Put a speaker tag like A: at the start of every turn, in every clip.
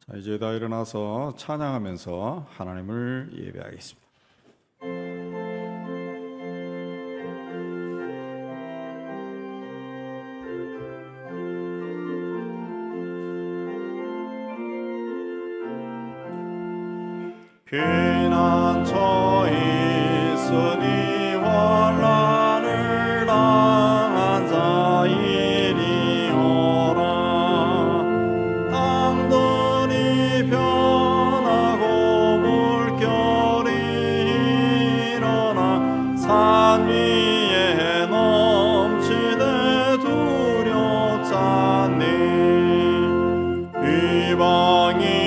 A: 자, 이제 다 일어나서 찬양하면서 하나님을 예배하겠습니다. 피난처 있으니 환난을 당한 자 이리 오라. 땅들이 변하고 물결이 일어나 산 위에 넘치되 두렵잖니. 이방이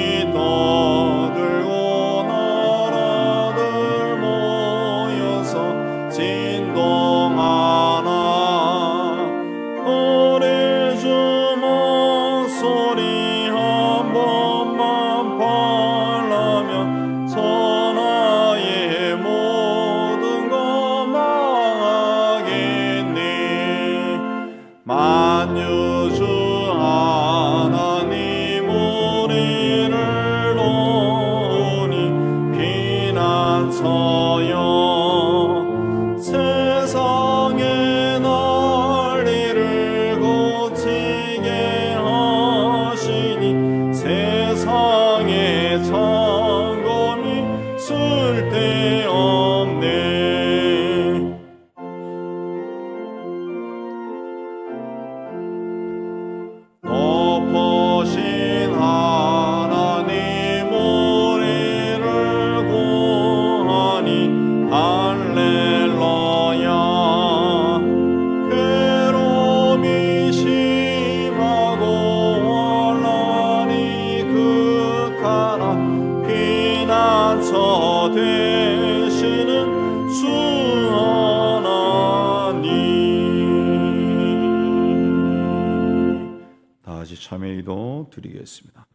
A: 만유주 하나님 우리를 도우니 피난처여 세상의 난리를 고치게 하시니 세상의 점검이 쓸데없네. 높으신 하나님 우리를 구하니 할렐루야. 괴로움이 심하고 환난이 극하나 피난처 되시는 주 하나님. 다시 참여 기도 드리겠습니다.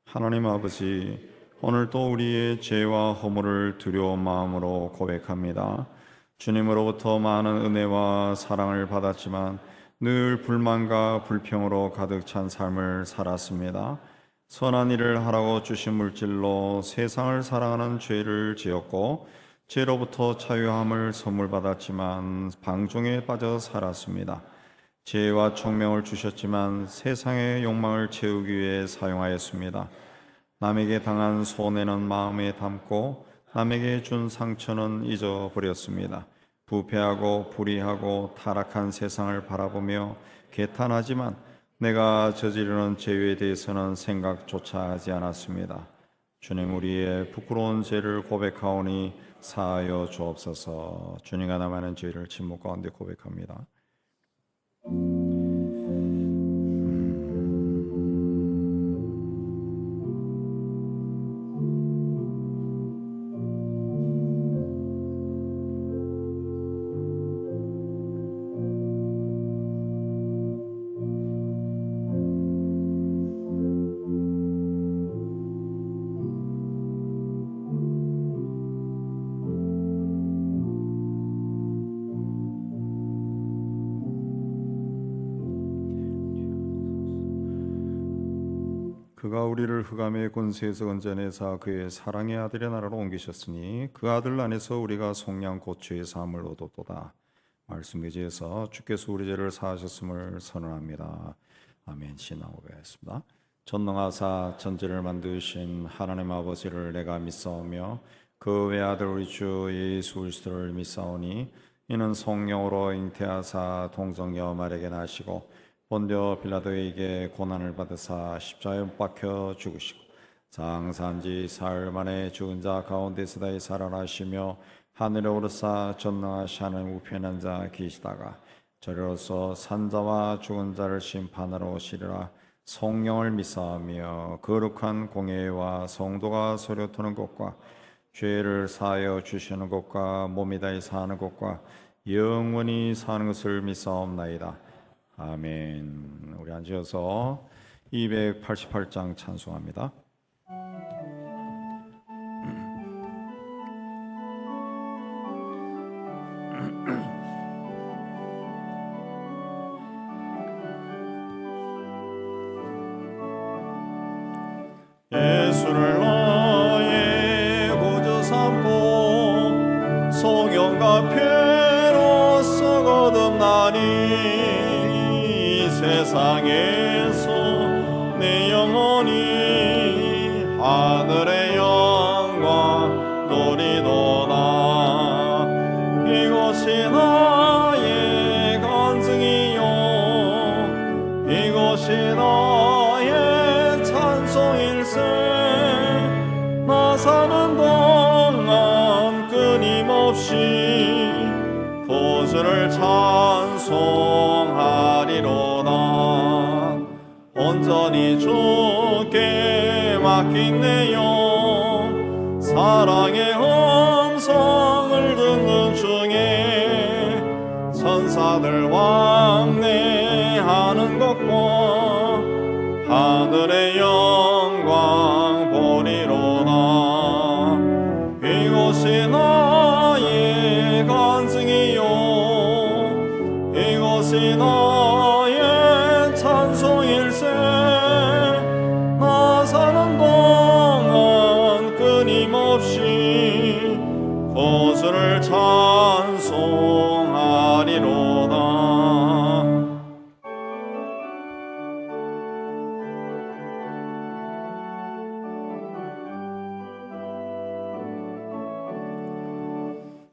A: 하나님 아버지, 오늘도 우리의 죄와 허물을 두려운 마음으로 고백합니다. 주님으로부터 많은 은혜와 사랑을 받았지만 늘 불만과 불평으로 가득 찬 삶을 살았습니다. 선한 일을 하라고 주신 물질로 세상을 사랑하는 죄를 지었고 죄로부터 자유함을 선물 받았지만 방종에 빠져 살았습니다. 지혜와 총명을 주셨지만 세상의 욕망을 채우기 위해 사용하였습니다. 남에게 당한 손해는 마음에 담고 남에게 준 상처는 잊어버렸습니다. 부패하고 불의하고 타락한 세상을 바라보며 개탄하지만 내가 저지르는 죄에 대해서는 생각조차 하지 않았습니다. 주님, 우리의 부끄러운 죄를 고백하오니 사하여 주옵소서. 주님과 남아있는 죄를 침묵 가운데 고백합니다. 그가 우리를 흑암의 권세에서 건져내사 그의 사랑의 아들의 나라로 옮기셨으니 그 아들 안에서 우리가 속량 고초의 삶을 얻었도다. 말씀 의지해서 주께서 우리 죄를 사하셨음을 선언합니다. 아멘. 신앙 고백하겠습니다. 전능하사 천지를 만드신 하나님 아버지를 내가 믿사오며 그 외아들 우리 주 예수 그리스도를 믿사오니 이는 성령으로 잉태하사 동정녀 마리아에게 나시고 본디오 빌라도에게 고난을 받으사 십자가에 못 박혀 죽으시고 장사한 지 사흘 만에 죽은 자 가운데서 다시 살아나시며 하늘에 오르사 전능하신 하나님 우편에 앉아 계시다가 저리로서 산자와 죽은 자를 심판하러 오시리라. 성령을 믿사오며 거룩한 공예와 성도가 소려토는 것과 죄를 사하여 주시는 것과 몸이 다시 사는 것과 영원히 사는 것을 믿사옵나이다. 아멘. 우리 앉으셔서 288장 찬송합니다. 예수를 나의 구주 삼고 성령과 피로써 거듭나니 이 세상에서 내 영혼이 하늘의 영광 누리도다. 이곳이 나의 간증이요 이곳이 나의 찬송일세. 나 사는 동안 끊임없이 구주를 찬송하리로다. 온전히 주께 맡긴 내 영 사랑의 음성을 듣는 중에 천사들 왕래하는 것과 하늘의 영광 보리로다. 이곳이 나의 간증이요 이곳이 나의 찬송일세. 나 사는 동안 끊임없이 구주를 찬송하리로다.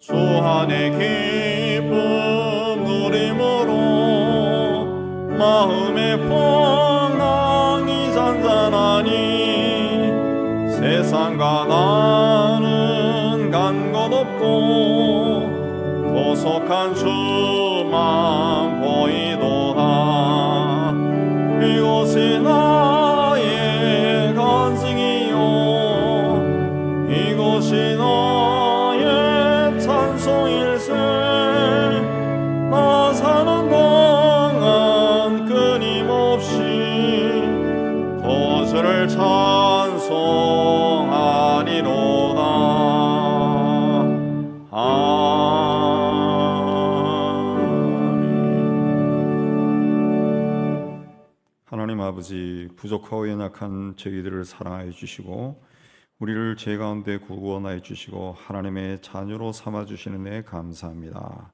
A: 주 안에 기쁨 누림으로 마음의 평강이 잔잔하니 세상과 나는 간 것 없고 보속한 주만 보이도다. 이곳이 나의 간증이요 이곳이 나의 찬송일세. 나 사는 동안 끊임없이 구주를 찬송하리로다. 하나님 아버지, 부족하고 연약한 저희들을 사랑하여 주시고 우리를 죄 가운데 구원하여 주시고 하나님의 자녀로 삼아 주시는 데 감사합니다.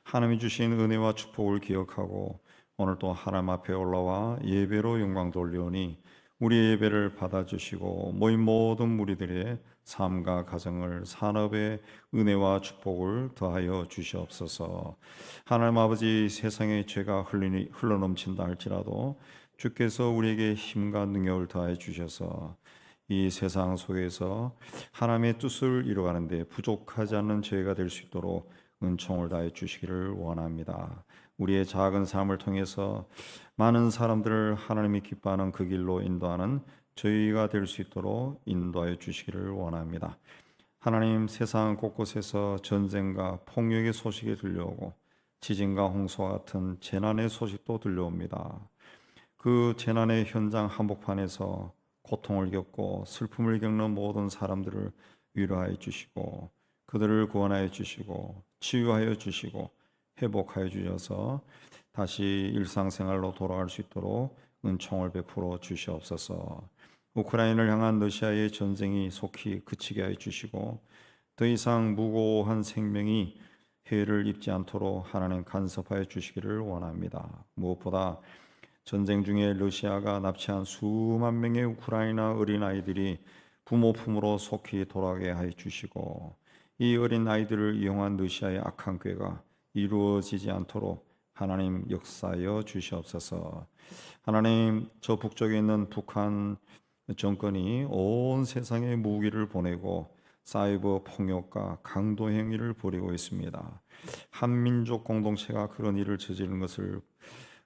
A: 하나님이 주신 은혜와 축복을 기억하고 오늘 또 하나님 앞에 올라와 예배로 영광 돌리오니 우리의 예배를 받아주시고 모인 모든 무리들의 삶과 가정을 산업의 은혜와 축복을 더하여 주시옵소서. 하나님 아버지, 세상의 죄가 흘러넘친다 할지라도 주께서 우리에게 힘과 능력을 더하여 주셔서 이 세상 속에서 하나님의 뜻을 이루어가는 데 부족하지 않는 저희가 될 수 있도록 은총을 다해 주시기를 원합니다. 우리의 작은 삶을 통해서 많은 사람들을 하나님이 기뻐하는 그 길로 인도하는 저희가 될 수 있도록 인도하여 주시기를 원합니다. 하나님, 세상 곳곳에서 전쟁과 폭력의 소식이 들려오고 지진과 홍수와 같은 재난의 소식도 들려옵니다. 그 재난의 현장 한복판에서 고통을 겪고 슬픔을 겪는 모든 사람들을 위로하여 주시고 그들을 구원하여 주시고 치유하여 주시고 회복하여 주셔서 다시 일상생활로 돌아갈 수 있도록 은총을 베풀어 주시옵소서. 우크라이나를 향한 러시아의 전쟁이 속히 그치게 하여 주시고 더 이상 무고한 생명이 해를 입지 않도록 하나님 간섭하여 주시기를 원합니다. 무엇보다 전쟁 중에 러시아가 납치한 수만 명의 우크라이나 어린아이들이 부모 품으로 속히 돌아가게 하여 주시고 이 어린아이들을 이용한 러시아의 악한 꾀가 이루어지지 않도록 하나님 역사하여 주시옵소서. 하나님, 저 북쪽에 있는 북한 정권이 온 세상에 무기를 보내고 사이버 폭력과 강도 행위를 벌이고 있습니다. 한민족 공동체가 그런 일을 저지른 것을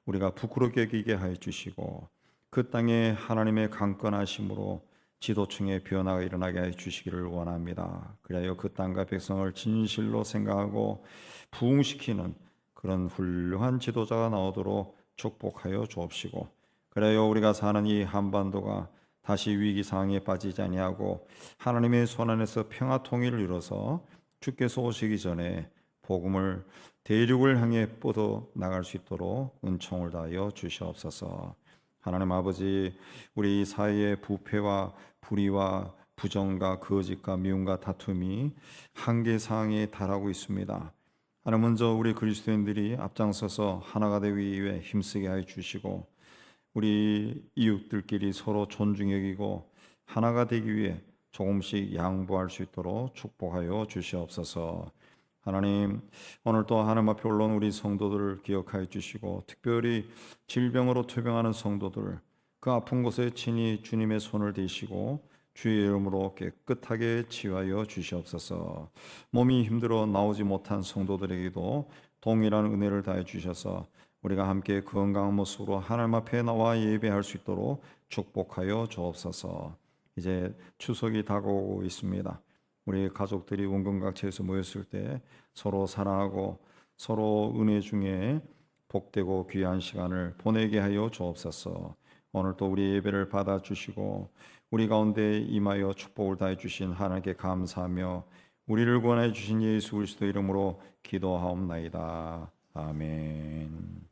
A: 우리가 부끄럽게 여기게 하여 주시고 그 땅에 하나님의 강건하심으로 지도층의 변화가 일어나게 하여 주시기를 원합니다. 그리하여 그 땅과 백성을 진실로 생각하고 부흥시키는 그런 훌륭한 지도자가 나오도록 축복하여 주옵시고 그리하여 우리가 사는 이 한반도가 다시 위기 상황에 빠지지 아니하고 하나님의 손 안에서 평화 통일을 이뤄서 주께서 오시기 전에 복음을 대륙을 향해 뻗어 나갈 수 있도록 은총을 다하여 주시옵소서. 하나님 아버지, 우리 사회의 부패와 불의와 부정과 거짓과 미움과 다툼이 한계 상황에 달하고 있습니다. 하나님, 먼저 우리 그리스도인들이 앞장서서 하나가 되기 위해 힘쓰게 하여 주시고, 우리 이웃들끼리 서로 존중 여기고 하나가 되기 위해 조금씩 양보할 수 있도록 축복하여 주시옵소서. 하나님, 오늘 또 하나님 앞에 올라온 우리 성도들을 기억하여 주시고, 특별히 질병으로 투병하는 성도들, 그 아픈 곳에 친히 주님의 손을 대시고 주의 이름으로 깨끗하게 치유하여 주시옵소서. 몸이 힘들어 나오지 못한 성도들에게도 동일한 은혜를 다해 주셔서 우리가 함께 건강한 모습으로 하나님 앞에 나와 예배할 수 있도록 축복하여 주옵소서. 이제 추석이 다가오고 있습니다. 우리 가족들이 원근각처에서 모였을 때 서로 사랑하고 서로 은혜 중에 복되고 귀한 시간을 보내게 하여 주옵소서. 오늘 또 우리 예배를 받아주시고 우리 가운데 임하여 축복을 다해 주신 하나님께 감사하며 우리를 구원해 주신 예수 그리스도 이름으로 기도하옵나이다. 아멘.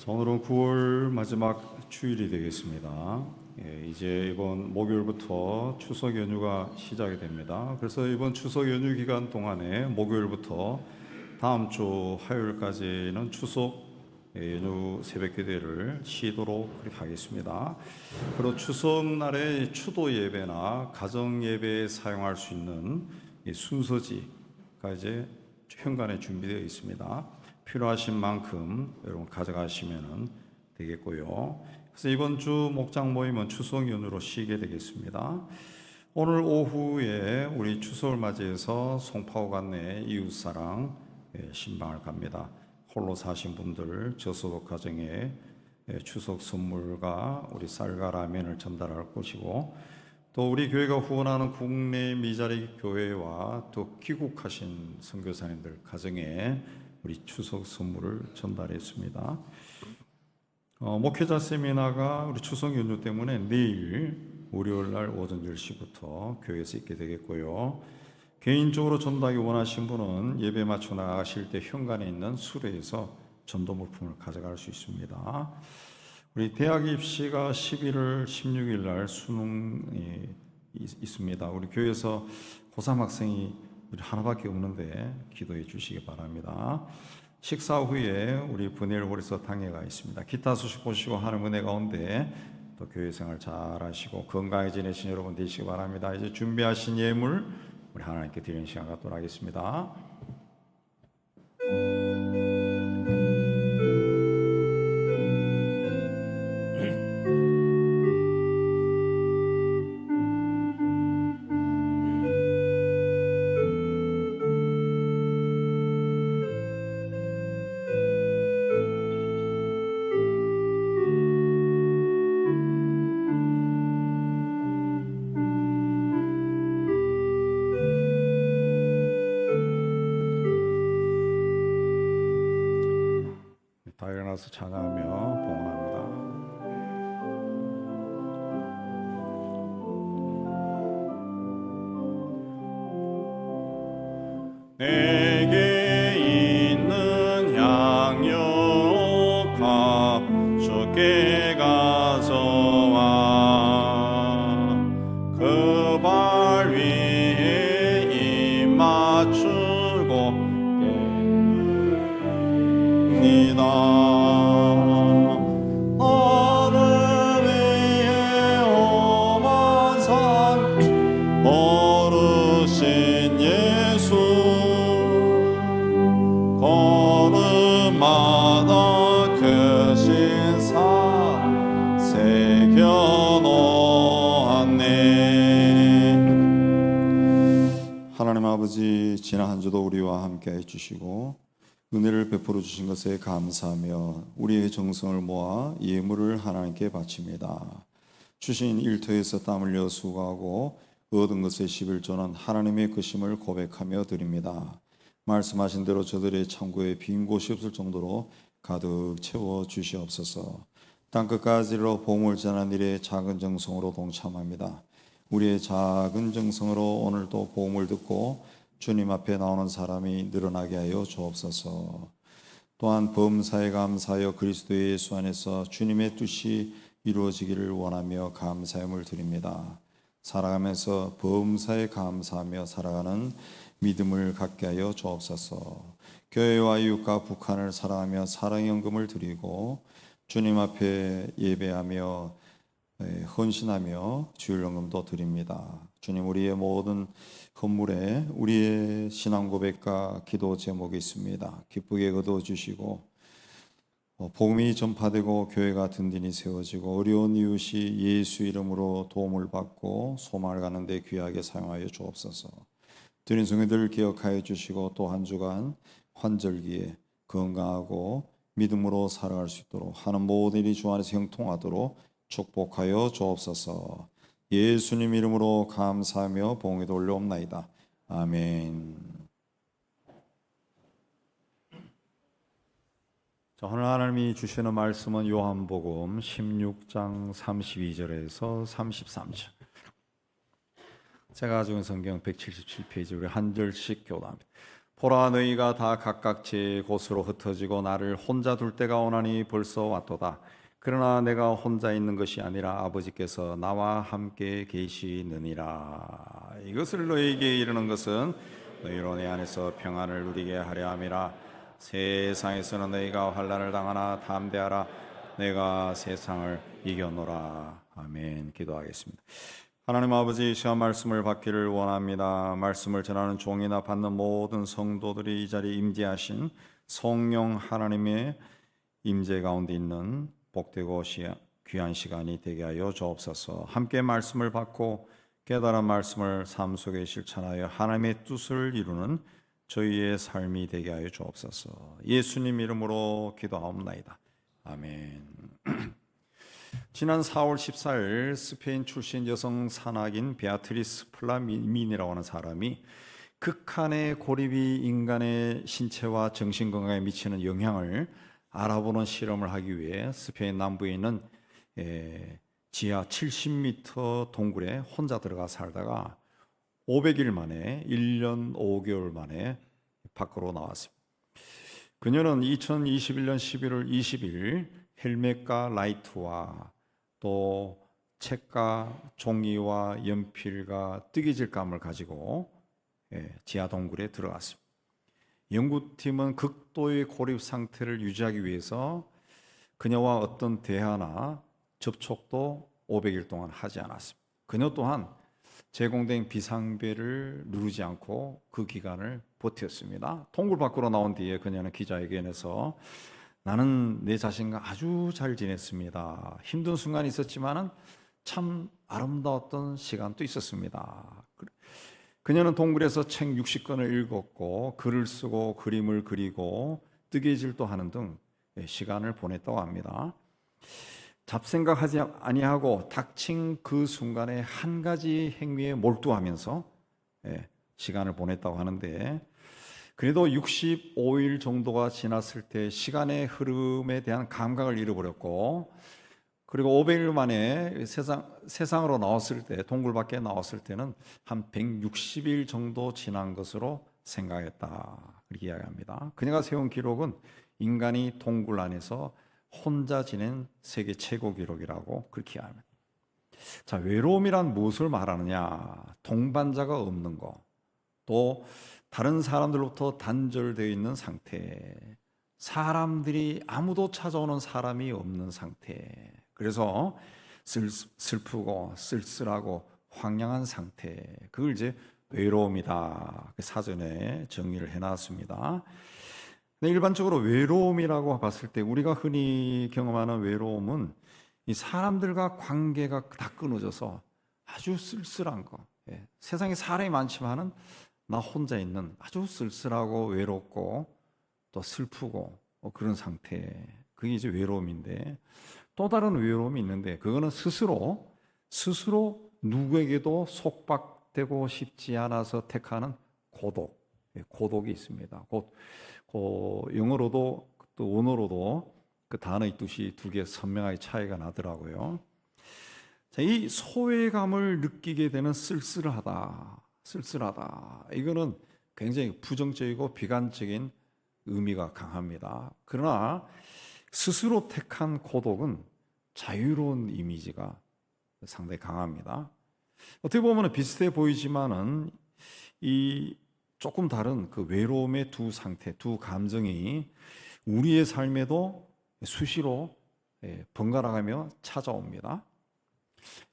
A: 자, 오늘은 9월 마지막 주일이 되겠습니다. 이제 이번 목요일부터 추석 연휴가 시작이 됩니다. 그래서 이번 추석 연휴 기간 동안에 목요일부터 다음 주 화요일까지는 추석 연휴 새벽 기도를 쉬도록 그렇게 하겠습니다. 그리고 추석날에 추도 예배나 가정 예배에 사용할 수 있는 이 순서지가 이제 현관에 준비되어 있습니다. 필요하신 만큼 여러분 가져가시면 되겠고요. 그래서 이번 주 목장 모임은 추석 연휴로 쉬게 되겠습니다. 오늘 오후에 우리 추석을 맞이해서 송파구 관내 이웃사랑 신방을 갑니다. 홀로 사신 분들 저소득 가정에 추석 선물과 우리 쌀과 라면을 전달할 것이고, 또 우리 교회가 후원하는 국내 미자리 교회와 또 귀국하신 선교사님들 가정에 우리 추석 선물을 전달했습니다. 목회자 세미나가 우리 추석 연휴 때문에 내일 월요일 날 오전 10시부터 교회에서 있게 되겠고요. 개인적으로 전도하기 원하신 분은 예배 맞춰 나가실 때 현관에 있는 수레에서 전도 물품을 가져갈 수 있습니다. 우리 대학 입시가 11월 16일 날 수능이 있습니다. 우리 교회에서 고3 학생이 하나밖에 없는데 기도해 주시기 바랍니다. 식사 후에 우리 분회홀에서 당회가 있습니다. 기타 소식 보시고 하는 은혜 가운데 또 교회 생활 잘 하시고 건강히 지내신 여러분 되시기 바랍니다. 이제 준비하신 예물 우리 하나님께 드리는 시간 갖도록 하겠습니다. 다 일어나서 찬양하며 봉헌합니다. 내게 있는 양육과 주께 가져와 그 발 위에 입 맞추고 니다. 하나님 아버지, 지난 한 주도 우리와 함께 해주시고 은혜를 베풀어 주신 것에 감사하며 우리의 정성을 모아 예물을 하나님께 바칩니다. 주신 일터에서 땀 흘려 수고하고 얻은 것의 11조는 하나님의 것임을 고백하며 드립니다. 말씀하신 대로 저들의 창고에 빈 곳이 없을 정도로 가득 채워 주시옵소서. 땅끝까지로 복음을 전하는 일에 작은 정성으로 동참합니다. 우리의 작은 정성으로 오늘도 복음을 듣고 주님 앞에 나오는 사람이 늘어나게 하여 주옵소서. 또한 범사에 감사하여 그리스도 예수 안에서 주님의 뜻이 이루어지기를 원하며 감사함을 드립니다. 살아가면서 범사에 감사하며 살아가는 믿음을 갖게 하여 주옵소서. 교회와 이웃과 북한을 사랑하며 사랑연금을 드리고 주님 앞에 예배하며 헌신하며 주일연금도 드립니다. 주님, 우리의 모든 건물에 우리의 신앙 고백과 기도 제목이 있습니다. 기쁘게 거둬주시고 복음이 전파되고 교회가 든든히 세워지고 어려운 이웃이 예수 이름으로 도움을 받고 소망을 갖는 데 귀하게 사용하여 주옵소서. 드린 성회들을 기억하여 주시고 또 한 주간 환절기에 건강하고 믿음으로 살아갈 수 있도록 하는 모든 일이 주 안에서 형통하도록 축복하여 주옵소서. 예수님 이름으로 감사하며 봉헌 올려옵나이다. 아멘. 자, 오늘 하나님이 주시는 말씀은 요한복음 16장 32절에서 33절. 제가 가지고 있는 성경 177페이지 우리 한 절씩 교도합니다. 보라, 너희가 다 각각 제 곳으로 흩어지고 나를 혼자 둘 때가 오나니 벌써 왔도다. 그러나 내가 혼자 있는 것이 아니라 아버지께서 나와 함께 계시느니라. 이것을 너희에게 이르는 것은 너희로 내 안에서 평안을 누리게 하려 함이라. 세상에서는 너희가 환난을 당하나 담대하라. 내가 세상을 이겨노라. 아멘. 기도하겠습니다. 하나님 아버지, 시간 말씀을 받기를 원합니다. 말씀을 전하는 종이나 받는 모든 성도들이 이 자리에 임재하신 성령 하나님의 임재 가운데 있는 복되고 귀한 시간이 되게 하여 주옵소서. 함께 말씀을 받고 깨달은 말씀을 삶 속에 실천하여 하나님의 뜻을 이루는 저희의 삶이 되게 하여 주옵소서. 예수님 이름으로 기도하옵나이다. 아멘. 지난 4월 14일 스페인 출신 여성 산악인 베아트리스 플라민이라고 하는 사람이 극한의 고립이 인간의 신체와 정신 건강에 미치는 영향을 알아보는 실험을 하기 위해 스페인 남부에 있는 지하 70m 동굴에 혼자 들어가 살다가 500일 만에 1년 5개월 만에 밖으로 나왔습니다. 그녀는 2021년 11월 20일 헬멧과 라이트와 또 책과 종이와 연필과 뜨개질감을 가지고 지하 동굴에 들어갔습니다. 연구팀은 극도의 고립 상태를 유지하기 위해서 그녀와 어떤 대화나 접촉도 500일 동안 하지 않았습니다. 그녀 또한 제공된 비상벨을 누르지 않고 그 기간을 버텼습니다. 동굴 밖으로 나온 뒤에 그녀는 기자회견에서 나는 내 자신과 아주 잘 지냈습니다. 힘든 순간이 있었지만 참 아름다웠던 시간도 있었습니다. 그녀는 동굴에서 책 60권을 읽었고 글을 쓰고 그림을 그리고 뜨개질도 하는 등 시간을 보냈다고 합니다. 잡생각하지 아니하고 닥친 그 순간에 한 가지 행위에 몰두하면서 시간을 보냈다고 하는데, 그래도 65일 정도가 지났을 때 시간의 흐름에 대한 감각을 잃어버렸고, 그리고 500일 만에 세상으로 나왔을 때, 동굴 밖에 나왔을 때는 한 160일 정도 지난 것으로 생각했다, 그렇게 이야기합니다. 그녀가 세운 기록은 인간이 동굴 안에서 혼자 지낸 세계 최고 기록이라고 그렇게 이야기합니다. 자, 외로움이란 무엇을 말하느냐? 동반자가 없는 것, 또 다른 사람들로부터 단절되어 있는 상태, 사람들이 아무도 찾아오는 사람이 없는 상태, 그래서 슬프고 쓸쓸하고 황량한 상태, 그걸 이제 외로움이다, 사전에 정의를 해놨습니다. 일반적으로 외로움이라고 봤을 때 우리가 흔히 경험하는 외로움은 이 사람들과 관계가 다 끊어져서 아주 쓸쓸한 거, 세상에 사람이 많지만은 나 혼자 있는 아주 쓸쓸하고 외롭고 또 슬프고 그런 상태, 그게 이제 외로움인데, 또 다른 외로움이 있는데 그거는 스스로 누구에게도 속박되고 싶지 않아서 택하는 고독이 있습니다. 영어로도 또 원어로도 그 단어의 뜻이 두 개 선명하게 차이가 나더라고요. 자, 이 소외감을 느끼게 되는 쓸쓸하다, 이거는 굉장히 부정적이고 비관적인 의미가 강합니다. 그러나 스스로 택한 고독은 자유로운 이미지가 상당히 강합니다. 어떻게 보면 비슷해 보이지만은 이 조금 다른 그 외로움의 두 상태, 두 감정이 우리의 삶에도 수시로 번갈아가며 찾아옵니다.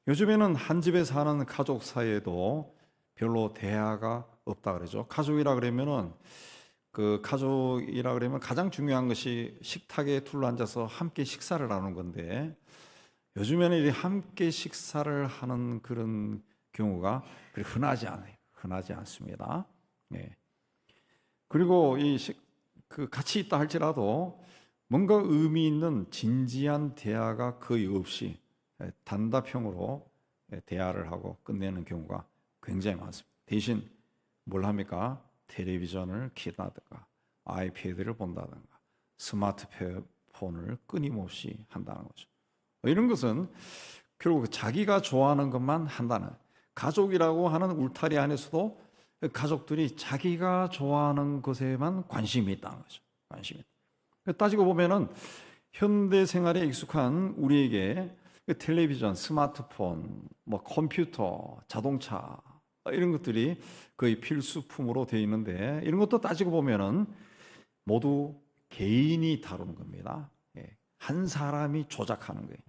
A: 요즘에는 한 집에 사는 가족 사이에도 별로 대화가 없다 그러죠. 가족이라 그러면 가장 중요한 것이 식탁에 둘러앉아서 함께 식사를 하는 건데, 요즘에는 함께 식사를 하는 그런 경우가 그렇게 흔하지 않습니다. 그리고 같이 있다 할지라도 뭔가 의미 있는 진지한 대화가 거의 없이 단답형으로 대화를 하고 끝내는 경우가 굉장히 많습니다. 대신 뭘 합니까? 텔레비전을 켜다든가 아이패드를 본다든가 스마트폰을 끊임없이 한다는 거죠. 이런 것은 결국 자기가 좋아하는 것만 한다는, 가족이라고 하는 울타리 안에서도 가족들이 자기가 좋아하는 것에만 관심이 있다는 거죠. 관심이 있다. 따지고 보면은 현대 생활에 익숙한 우리에게 텔레비전, 스마트폰, 뭐 컴퓨터, 자동차 이런 것들이 거의 필수품으로 되어 있는데, 이런 것도 따지고 보면은 모두 개인이 다루는 겁니다. 한 사람이 조작하는 거예요.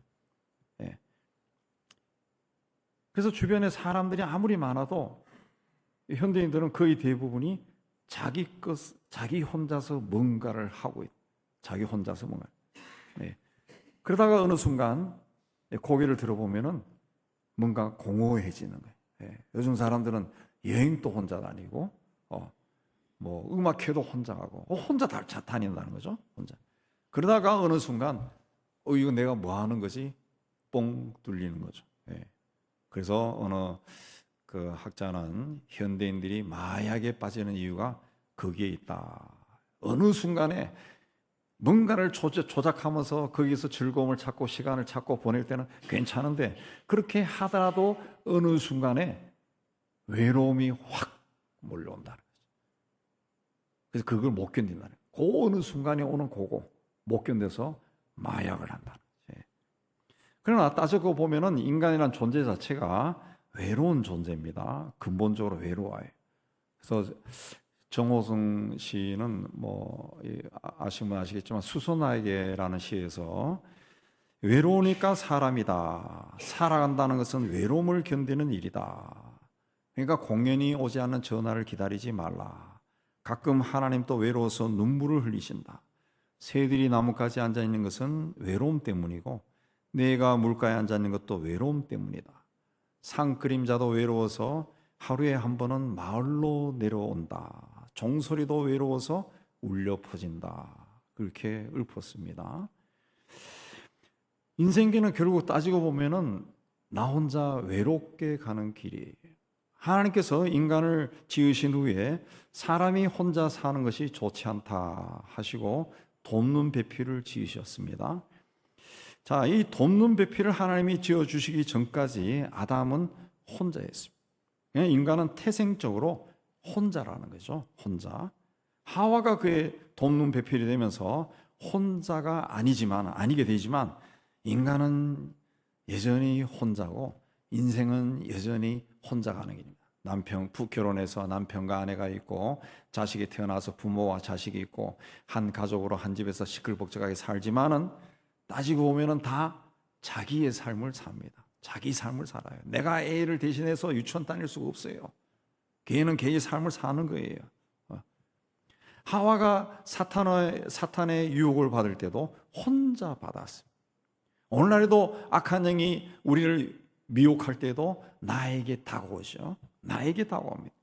A: 그래서 주변에 사람들이 아무리 많아도 현대인들은 거의 대부분이 자기 혼자서 뭔가를 하고 있다. 자기 혼자서 뭔가. 그러다가 어느 순간 고개를 들어보면은 뭔가 공허해지는 거예요. 요즘 사람들은 여행도 혼자 다니고, 뭐 음악회도 혼자 가고, 혼자 다닌다는 거죠. 혼자. 그러다가 어느 순간, 이거 내가 뭐 하는 거지? 뻥 뚫리는 거죠. 그래서 어느 그 학자는 현대인들이 마약에 빠지는 이유가 거기에 있다. 어느 순간에 뭔가를 조작하면서 거기서 즐거움을 찾고 시간을 찾고 보낼 때는 괜찮은데, 그렇게 하더라도 어느 순간에 외로움이 확 몰려온다는 거죠. 그래서 그걸 못 견딘다는 거예요. 그 어느 순간에 오는 그거 못 견뎌서 마약을 한다는 거죠. 그러나 따지고 보면은 인간이란 존재 자체가 외로운 존재입니다. 근본적으로 외로워요. 그래서 정호승 시는 뭐 아시면 아시겠지만 수소나에게라는 시에서 외로우니까 사람이다. 살아간다는 것은 외로움을 견디는 일이다. 그러니까 공연히 오지 않는 전화를 기다리지 말라. 가끔 하나님도 외로워서 눈물을 흘리신다. 새들이 나뭇가지에 앉아 있는 것은 외로움 때문이고 내가 물가에 앉아 있는 것도 외로움 때문이다. 산 그림자도 외로워서 하루에 한 번은 마을로 내려온다. 종소리도 외로워서 울려 퍼진다. 그렇게 읊었습니다. 인생길은 결국 따지고 보면은 나 혼자 외롭게 가는 길이에요. 하나님께서 인간을 지으신 후에 사람이 혼자 사는 것이 좋지 않다 하시고 돕는 배필을 지으셨습니다. 자, 이 돕는 배필을 하나님이 지어주시기 전까지 아담은 혼자였습니다. 인간은 태생적으로 혼자라는 거죠. 혼자. 하와가 그의 돕는 배필이 되면서 혼자가 아니게 되지만 인간은 여전히 혼자고 인생은 여전히 혼자 가는 길입니다. 결혼해서 남편과 아내가 있고 자식이 태어나서 부모와 자식이 있고 한 가족으로 한 집에서 시끌벅적하게 살지만은 따지고 보면은 다 자기의 삶을 삽니다. 자기 삶을 살아요. 내가 애를 대신해서 유치원 다닐 수가 없어요. 걔는 걔의 삶을 사는 거예요. 하와가 사탄의 유혹을 받을 때도 혼자 받았습니다. 오늘날에도 악한 영이 우리를 미혹할 때도 나에게 다가오죠. 나에게 다가옵니다.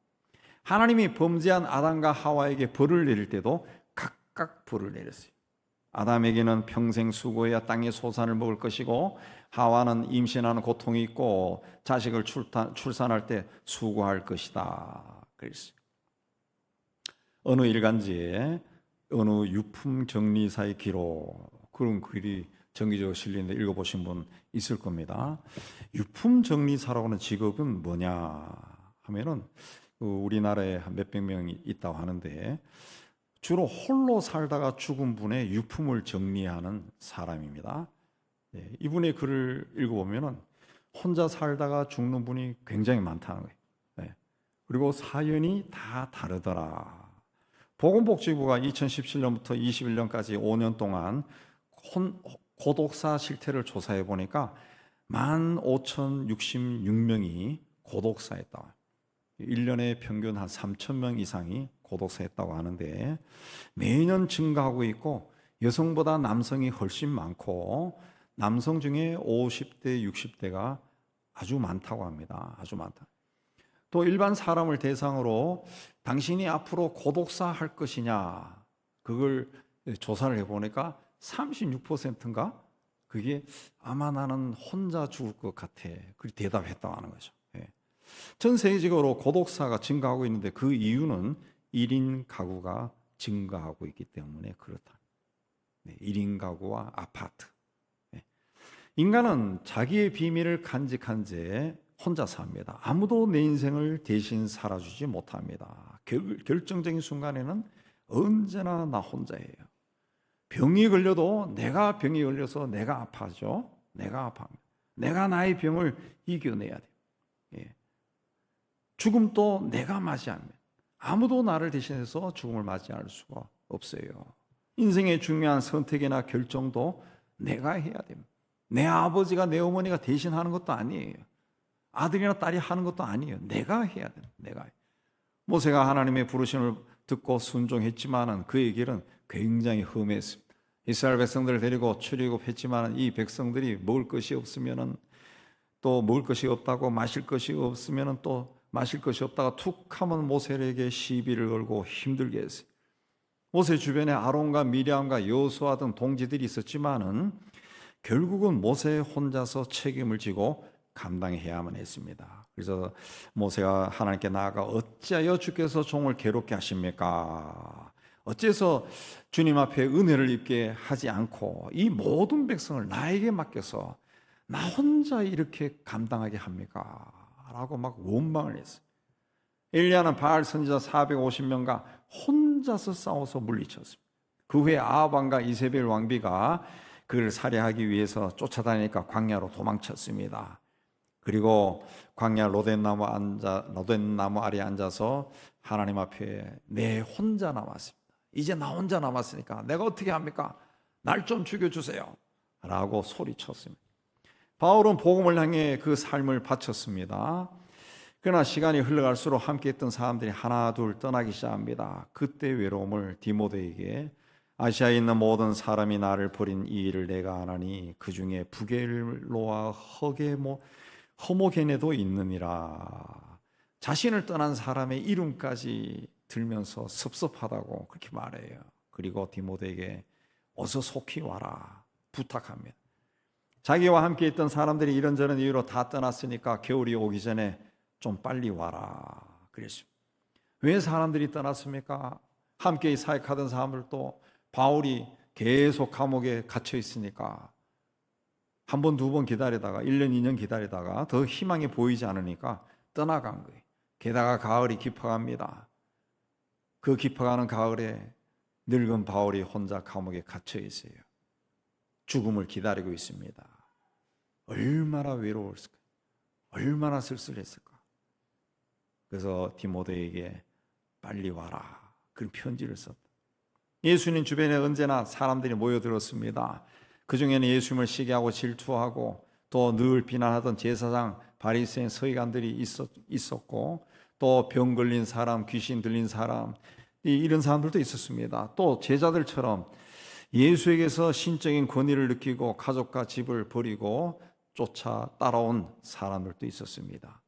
A: 하나님이 범죄한 아담과 하와에게 벌을 내릴 때도 각각 벌을 내렸어요. 아담에게는 평생 수고해야 땅의 소산을 먹을 것이고 하와는 임신하는 고통이 있고 자식을 출산할 때 수고할 것이다. 그랬어요. 어느 일간지에 어느 유품 정리사의 기록, 그런 글이 정기적으로 실리는데 읽어보신 분 있을 겁니다. 유품 정리사라고 하는 직업은 뭐냐 하면은 우리나라에 몇백 명이 있다고 하는데 주로 홀로 살다가 죽은 분의 유품을 정리하는 사람입니다. 이분의 글을 읽어보면은 혼자 살다가 죽는 분이 굉장히 많다는 거예요. 그리고 사연이 다 다르더라. 보건복지부가 2017년부터 21년까지 5년 동안 고독사 실태를 조사해 보니까 15,066명이 고독사했다. 1년에 평균 한 3,000명 이상이 고독사했다고 하는데 매년 증가하고 있고 여성보다 남성이 훨씬 많고 남성 중에 50대, 60대가 아주 많다고 합니다. 아주 많다. 또 일반 사람을 대상으로 당신이 앞으로 고독사 할 것이냐 그걸 조사를 해보니까 36%인가 그게 아마 나는 혼자 죽을 것 같아 그렇게 대답했다고 하는 거죠. 전 세계적으로 고독사가 증가하고 있는데 그 이유는 1인 가구가 증가하고 있기 때문에 그렇다. 1인 가구와 아파트. 인간은 자기의 비밀을 간직한 채 혼자 삽니다. 아무도 내 인생을 대신 살아주지 못합니다. 결정적인 순간에는 언제나 나 혼자예요. 병이 걸려도 내가 병이 걸려서 내가 아파하죠. 내가 아파합니다. 내가 나의 병을 이겨내야 돼요. 예. 죽음도 내가 맞이합니다. 아무도 나를 대신해서 죽음을 맞이할 수가 없어요. 인생의 중요한 선택이나 결정도 내가 해야 됩니다. 내 아버지가 내 어머니가 대신하는 것도 아니에요. 아들이나 딸이 하는 것도 아니에요. 내가 해야 돼요. 내가. 모세가 하나님의 부르심을 듣고 순종했지만은 그의 길은 굉장히 험했습니다. 이스라엘 백성들을 데리고 출애굽했지만 이 백성들이 먹을 것이 없으면은 또 먹을 것이 없다고 마실 것이 없으면은 또 마실 것이 없다가 툭 하면 모세에게 시비를 걸고 힘들게 했어요. 모세 주변에 아론과 미리암과 여호수아 등 동지들이 있었지만은 결국은 모세 혼자서 책임을 지고 감당해야만 했습니다. 그래서 모세가 하나님께 나아가 어찌하여 주께서 종을 괴롭게 하십니까? 어째서 주님 앞에 은혜를 입게 하지 않고 이 모든 백성을 나에게 맡겨서 나 혼자 이렇게 감당하게 합니까? 라고 막 원망을 했어요. 엘리야는 바알 선지자 450명과 혼자서 싸워서 물리쳤습니다. 그 후에 아합 왕과 이세벨 왕비가 그를 살해하기 위해서 쫓아다니니까 광야로 도망쳤습니다. 그리고 광야 로덴나무 아래에 앉아서 하나님 앞에 내 혼자 남았습니다. 이제 나 혼자 남았으니까 내가 어떻게 합니까? 날 좀 죽여주세요 라고 소리쳤습니다. 바울은 복음을 향해 그 삶을 바쳤습니다. 그러나 시간이 흘러갈수록 함께했던 사람들이 하나 둘 떠나기 시작합니다. 그때 외로움을 디모데에게 아시아에 있는 모든 사람이 나를 버린 이 일을 내가 아나니 그 중에 부겔로와 허모게네도 있느니라. 자신을 떠난 사람의 이름까지 들면서 섭섭하다고 그렇게 말해요. 그리고 디모데에게 어서 속히 와라 부탁합니다. 자기와 함께 있던 사람들이 이런저런 이유로 다 떠났으니까 겨울이 오기 전에 좀 빨리 와라 그랬습니다. 왜 사람들이 떠났습니까? 함께 사역하던 사람들도 바울이 계속 감옥에 갇혀 있으니까 한 번, 두 번 기다리다가 1년, 2년 기다리다가 더 희망이 보이지 않으니까 떠나간 거예요. 게다가 가을이 깊어갑니다. 그 깊어가는 가을에 늙은 바울이 혼자 감옥에 갇혀 있어요. 죽음을 기다리고 있습니다. 얼마나 외로웠을까? 얼마나 쓸쓸했을까? 그래서 디모데에게 빨리 와라 그런 편지를 썼다. 예수님 주변에 언제나 사람들이 모여들었습니다. 그 중에는 예수님을 시기하고 질투하고 또 늘 비난하던 제사장 바리새인 서기관들이 있었고 또 병 걸린 사람, 귀신 들린 사람 이런 사람들도 있었습니다. 또 제자들처럼 예수에게서 신적인 권위를 느끼고 가족과 집을 버리고 쫓아 따라온 사람들도 있었습니다.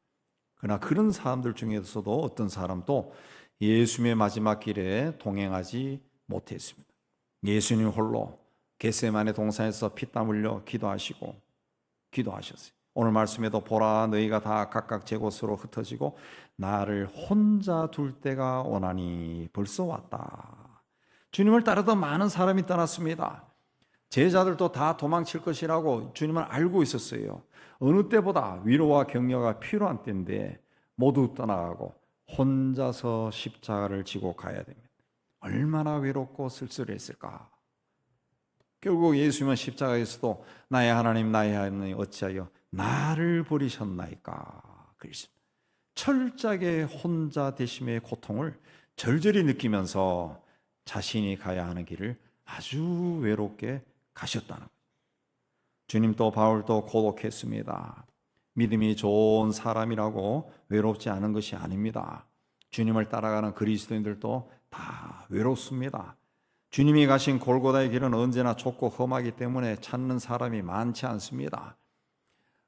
A: 그러나 그런 사람들 중에서도 어떤 사람도 예수님의 마지막 길에 동행하지 못했습니다. 예수님 홀로 겟세마네 동산에서 피땀 흘려 기도하셨어요. 오늘 말씀에도 보라 너희가 다 각각 제 곳으로 흩어지고 나를 혼자 둘 때가 오나니 벌써 왔다. 주님을 따르던 많은 사람이 떠났습니다. 제자들도 다 도망칠 것이라고 주님을 알고 있었어요. 어느 때보다 위로와 격려가 필요한 때인데 모두 떠나가고 혼자서 십자가를 지고 가야 됩니다. 얼마나 외롭고 쓸쓸했을까. 결국 예수님은 십자가에서도 나의 하나님 어찌하여 나를 버리셨나이까 그랬습니다. 철저하게 혼자 되심의 고통을 절절히 느끼면서 자신이 가야 하는 길을 아주 외롭게 가셨다는 거예요. 주님도 바울도 고독했습니다. 믿음이 좋은 사람이라고 외롭지 않은 것이 아닙니다. 주님을 따라가는 그리스도인들도 다 외롭습니다. 주님이 가신 골고다의 길은 언제나 좁고 험하기 때문에 찾는 사람이 많지 않습니다.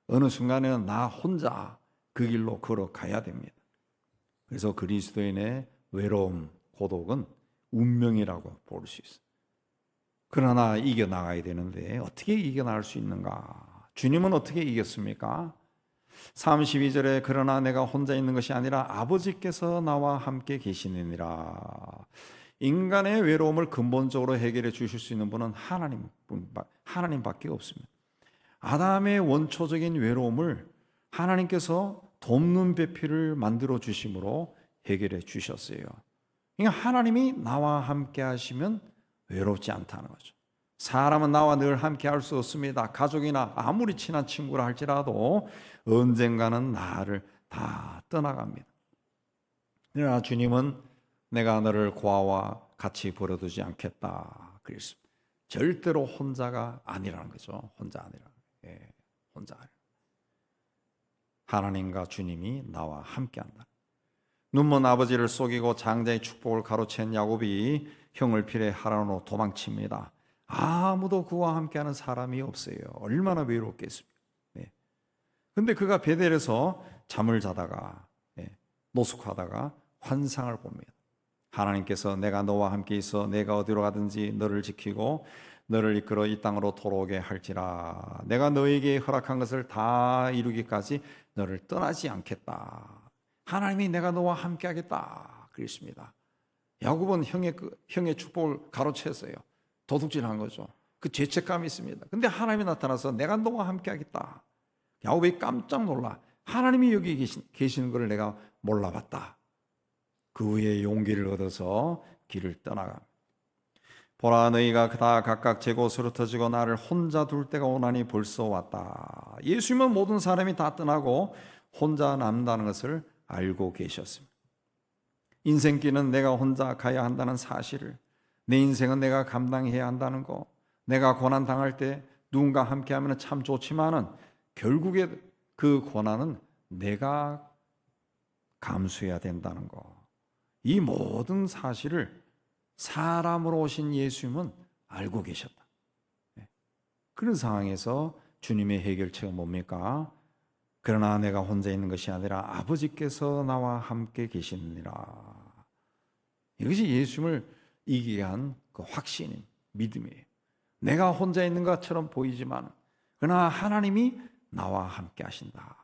A: 어느 순간에는 나 혼자 그 길로 걸어가야 됩니다. 그래서 그리스도인의 외로움, 고독은 운명이라고 볼 수 있어요. 그러나 이겨나가야 되는데 어떻게 이겨나갈 수 있는가? 주님은 어떻게 이겼습니까? 32절에 그러나 내가 혼자 있는 것이 아니라 아버지께서 나와 함께 계시느니라. 인간의 외로움을 근본적으로 해결해 주실 수 있는 분은 하나님밖에 없습니다. 아담의 원초적인 외로움을 하나님께서 돕는 배필을 만들어 주심으로 해결해 주셨어요. 그러니까 하나님이 나와 함께 하시면 외롭지 않다는 거죠. 사람은 나와 늘 함께 할 수 없습니다. 가족이나 아무리 친한 친구라 할지라도 언젠가는 나를 다 떠나갑니다. 그러나 주님은 내가 너를 고아와 같이 버려두지 않겠다 그랬습니다. 절대로 혼자가 아니라는 거죠. 혼자 아니라. 예, 혼자 아니라. 하나님과 주님이 나와 함께한다. 눈먼 아버지를 속이고 장자의 축복을 가로챈 야곱이 형을 필해 하란으로 도망칩니다. 아무도 그와 함께하는 사람이 없어요. 얼마나 외롭겠습니까? 네. 근데 그가 베델에서 잠을 자다가 노숙하다가 환상을 봅니다. 하나님께서 내가 너와 함께 있어 내가 어디로 가든지 너를 지키고 너를 이끌어 이 땅으로 돌아오게 할지라. 내가 너에게 허락한 것을 다 이루기까지 너를 떠나지 않겠다. 하나님이 내가 너와 함께 하겠다 그랬습니다. 야곱은 형의 축복을 가로챘어요. 도둑질한 거죠. 그 죄책감이 있습니다. 근데 하나님이 나타나서 내가 너와 함께 하겠다. 야곱이 깜짝 놀라. 하나님이 여기 계시는 것을 내가 몰라봤다. 그 후에 용기를 얻어서 길을 떠나가. 보라, 너희가 다 각각 제 곳으로 터지고 나를 혼자 둘 때가 오나니 벌써 왔다. 예수님은 모든 사람이 다 떠나고 혼자 남다는 것을 알고 계셨습니다. 인생길은 내가 혼자 가야 한다는 사실을, 내 인생은 내가 감당해야 한다는 거, 내가 고난 당할 때 누군가 함께하면 참 좋지만은 결국에 그 고난은 내가 감수해야 된다는 거, 이 모든 사실을 사람으로 오신 예수님은 알고 계셨다. 그런 상황에서 주님의 해결책은 뭡니까? 그러나 내가 혼자 있는 것이 아니라 아버지께서 나와 함께 계시느니라. 이것이 예수님을 이기게 한 그 확신인 믿음이에요. 내가 혼자 있는 것처럼 보이지만 그러나 하나님이 나와 함께 하신다.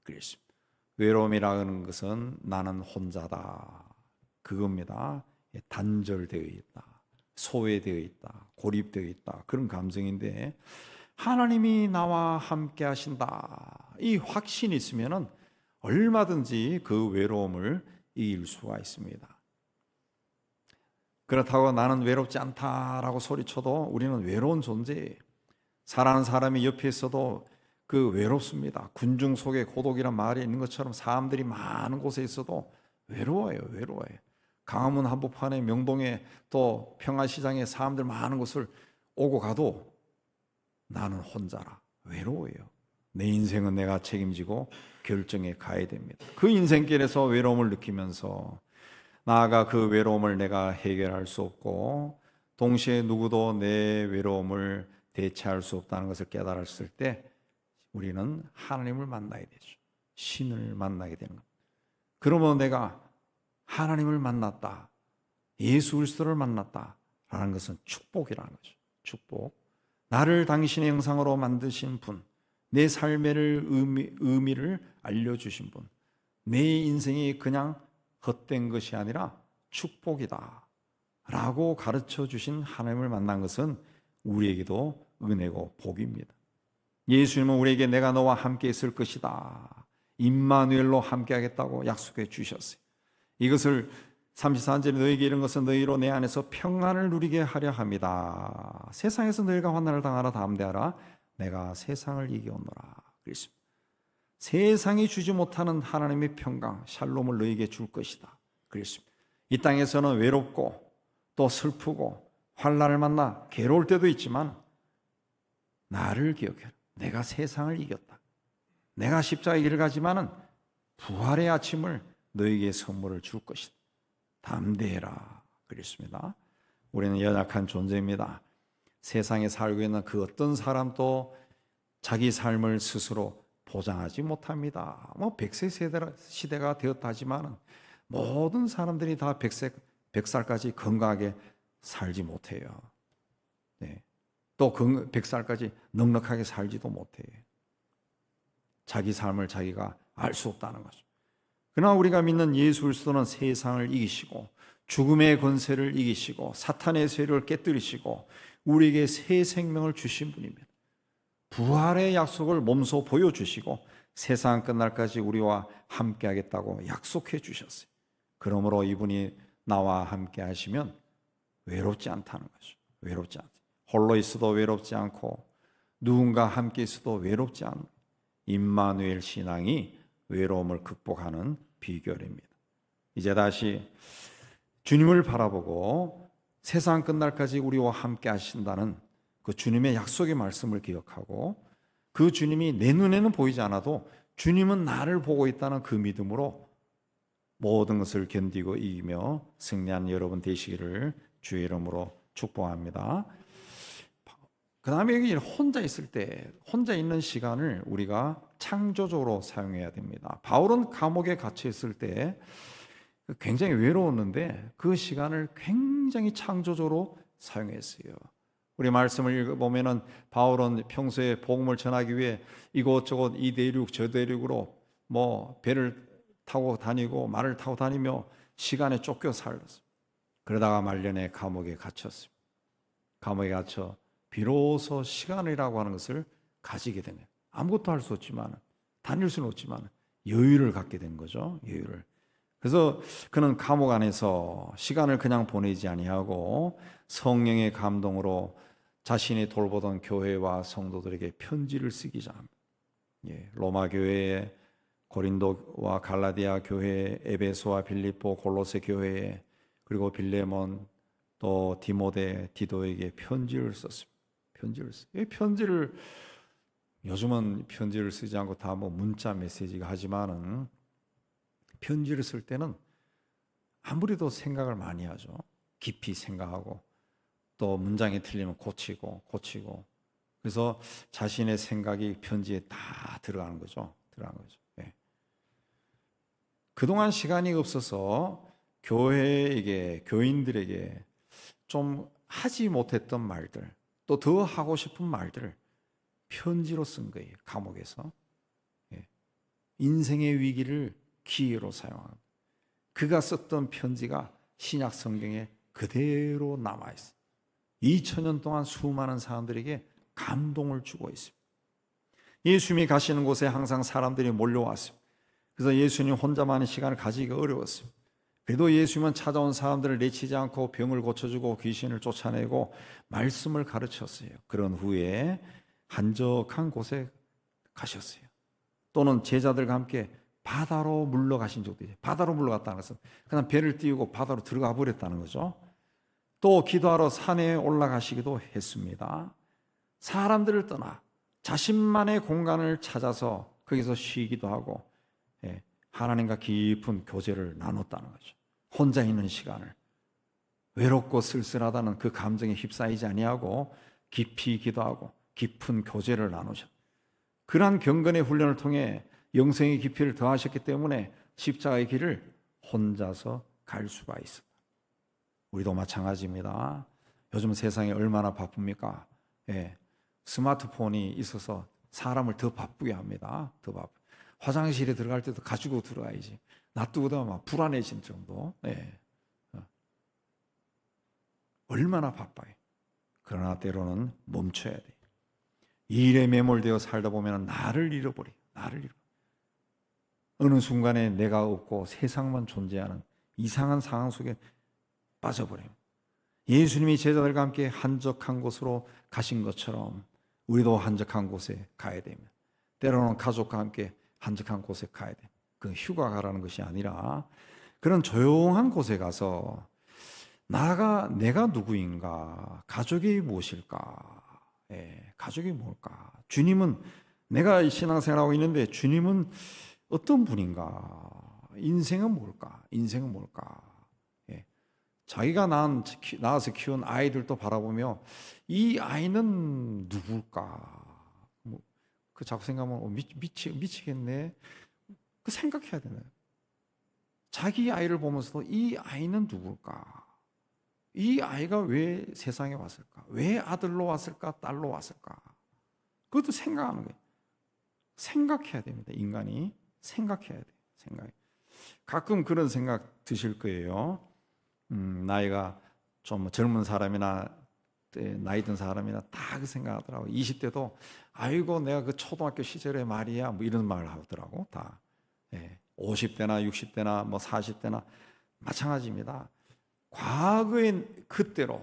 A: 그랬습니다. 외로움이라는 것은 나는 혼자다. 그겁니다. 단절되어 있다. 소외되어 있다. 고립되어 있다. 그런 감정인데 하나님이 나와 함께 하신다. 이 확신이 있으면 얼마든지 그 외로움을 이길 수가 있습니다. 그렇다고 나는 외롭지 않다라고 소리쳐도 우리는 외로운 존재예요. 사랑하는 사람이 옆에 있어도 그 외롭습니다. 군중 속에 고독이란 말이 있는 것처럼 사람들이 많은 곳에 있어도 외로워요. 강화문 한복판에 명동에 또 평화시장에 사람들 많은 곳을 오고 가도 나는 혼자라 외로워요. 내 인생은 내가 책임지고 결정해 가야 됩니다. 그 인생길에서 외로움을 느끼면서 나아가 그 외로움을 내가 해결할 수 없고 동시에 누구도 내 외로움을 대체할 수 없다는 것을 깨달았을 때 우리는 하나님을 만나야 되죠. 신을 만나게 되는 겁니다. 그러면 내가 하나님을 만났다, 예수 그리스도를 만났다라는 것은 축복이라는 거죠. 축복. 나를 당신의 형상으로 만드신 분, 내 삶의 의미를 알려주신 분, 내 인생이 그냥 헛된 것이 아니라 축복이다 라고 가르쳐 주신 하나님을 만난 것은 우리에게도 은혜고 복입니다. 예수님은 우리에게 내가 너와 함께 있을 것이다, 임마누엘로 함께 하겠다고 약속해 주셨어요. 이것을 34절에 너희에게 이런 것은 너희로 내 안에서 평안을 누리게 하려 합니다. 세상에서 너희가 환난을 당하라 담대하라 내가 세상을 이겨오노라 그랬습니다. 세상이 주지 못하는 하나님의 평강 샬롬을 너희에게 줄 것이다 그랬습니다. 이 땅에서는 외롭고 또 슬프고 환난을 만나 괴로울 때도 있지만 나를 기억해라. 내가 세상을 이겼다. 내가 십자가의 길을 가지만은 부활의 아침을 너에게 선물을 줄 것이다. 담대해라 그랬습니다. 우리는 연약한 존재입니다. 세상에 살고 있는 그 어떤 사람도 자기 삶을 스스로 보장하지 못합니다. 100세 시대가 되었다 하지만 모든 사람들이 다 100살까지 건강하게 살지 못해요. 네. 또 100살까지 넉넉하게 살지도 못해요. 자기 삶을 자기가 알 수 없다는 거죠. 그러나 우리가 믿는 예수 그리스도는 세상을 이기시고 죽음의 권세를 이기시고 사탄의 세력을 깨뜨리시고 우리에게 새 생명을 주신 분입니다. 부활의 약속을 몸소 보여주시고 세상 끝날까지 우리와 함께 하겠다고 약속해 주셨어요. 그러므로 이분이 나와 함께 하시면 외롭지 않다는 거죠. 외롭지 않다. 홀로 있어도 외롭지 않고 누군가 함께 있어도 외롭지 않은 임마누엘 신앙이 외로움을 극복하는 비결입니다. 이제 다시 주님을 바라보고 세상 끝날까지 우리와 함께 하신다는 그 주님의 약속의 말씀을 기억하고 그 주님이 내 눈에는 보이지 않아도 주님은 나를 보고 있다는 그 믿음으로 모든 것을 견디고 이기며 승리한 여러분 되시기를 주의 이름으로 축복합니다. 그 다음에 여기 혼자 있을 때, 혼자 있는 시간을 우리가 창조적으로 사용해야 됩니다. 바울은 감옥에 갇혀 있을 때 굉장히 외로웠는데 그 시간을 굉장히 창조적으로 사용했어요. 우리 말씀을 읽어보면은 바울은 평소에 복음을 전하기 위해 이곳저곳 이 대륙 저 대륙으로 뭐 배를 타고 다니고 말을 타고 다니며 시간에 쫓겨 살았어요. 그러다가 말년에 감옥에 갇혔습니다. 감옥에 갇혀 비로소 시간이라고 하는 것을 가지게 된 거예요. 아무것도 할 수 없지만, 다닐 수는 없지만 여유를 갖게 된 거죠. 여유를. 그래서 그는 감옥 안에서 시간을 그냥 보내지 아니하고 성령의 감동으로 자신이 돌보던 교회와 성도들에게 편지를 쓰기 시작합니다. 로마 교회에, 고린도와 갈라디아 교회, 에베소와 빌립보, 골로새 교회에, 그리고 빌레몬, 또 디모데, 디도에게 편지를 썼습니다. 편지를 써요. 편지를 요즘은 편지를 쓰지 않고 다 뭐 문자 메시지가 하지만은 편지를 쓸 때는 아무래도 생각을 많이 하죠. 깊이 생각하고 또 문장이 틀리면 고치고 그래서 자신의 생각이 편지에 다 들어가는 거죠. 네. 그동안 시간이 없어서 교인들에게 좀 하지 못했던 말들, 또 더 하고 싶은 말들을 편지로 쓴 거예요. 감옥에서. 인생의 위기를 기회로 사용합니다. 그가 썼던 편지가 신약 성경에 그대로 남아있어요. 2000년 동안 수많은 사람들에게 감동을 주고 있습니다. 예수님이 가시는 곳에 항상 사람들이 몰려왔습니다. 그래서 예수님 혼자만의 시간을 가지기가 어려웠습니다. 그래도 예수님은 찾아온 사람들을 내치지 않고 병을 고쳐주고 귀신을 쫓아내고 말씀을 가르쳤어요. 그런 후에 한적한 곳에 가셨어요. 또는 제자들과 함께 바다로 물러가신 적도 있어요. 바다로 물러갔다는 것은 그냥 배를 띄우고 바다로 들어가 버렸다는 거죠. 또 기도하러 산에 올라가시기도 했습니다. 사람들을 떠나 자신만의 공간을 찾아서 거기서 쉬기도 하고 하나님과 깊은 교제를 나눴다는 거죠. 혼자 있는 시간을 외롭고 쓸쓸하다는 그 감정에 휩싸이지 아니하고 깊이 기도하고 깊은 교제를 나누셨. 그러한 경건의 훈련을 통해 영성의 깊이를 더하셨기 때문에 십자가의 길을 혼자서 갈 수가 있습니다. 우리도 마찬가지입니다. 요즘 세상이 얼마나 바쁩니까? 스마트폰이 있어서 사람을 더 바쁘게 합니다. 더 바쁘. 화장실에 들어갈 때도 가지고 들어가야지. 놔두고도 막 불안해진 정도. 얼마나 바빠요. 그러나 때로는 멈춰야 돼. 일에 매몰되어 살다 보면 나를 잃어버려. 어느 순간에 내가 없고 세상만 존재하는 이상한 상황 속에 빠져버려요. 예수님이 제자들과 함께 한적한 곳으로 가신 것처럼 우리도 한적한 곳에 가야 됩니다. 때로는 가족과 함께 한적한 곳에 가야 돼. 그 휴가 가라는 것이 아니라 그런 조용한 곳에 가서 내가 누구인가, 가족이 무엇일까, 가족이 뭘까, 주님은 내가 신앙생활하고 있는데 주님은 어떤 분인가, 인생은 뭘까, 자기가 낳아서 키운 아이들도 바라보며 이 아이는 누굴까, 그 자꾸 생각하면 미치겠네. 그 생각해야 되나요? 자기 아이를 보면서도 이 아이는 누굴까? 이 아이가 왜 세상에 왔을까? 왜 아들로 왔을까? 딸로 왔을까? 그것도 생각하는 거예요. 생각해야 됩니다. 인간이 생각해야 돼요. 가끔 그런 생각 드실 거예요. 나이가 좀 젊은 사람이나 나이 든 사람이나 다 그 생각하더라고. 20대도 아이고 내가 그 초등학교 시절에 말이야 뭐 이런 말을 하더라고 다. 50대나 60대나 뭐 40대나 마찬가지입니다. 과거의 그때로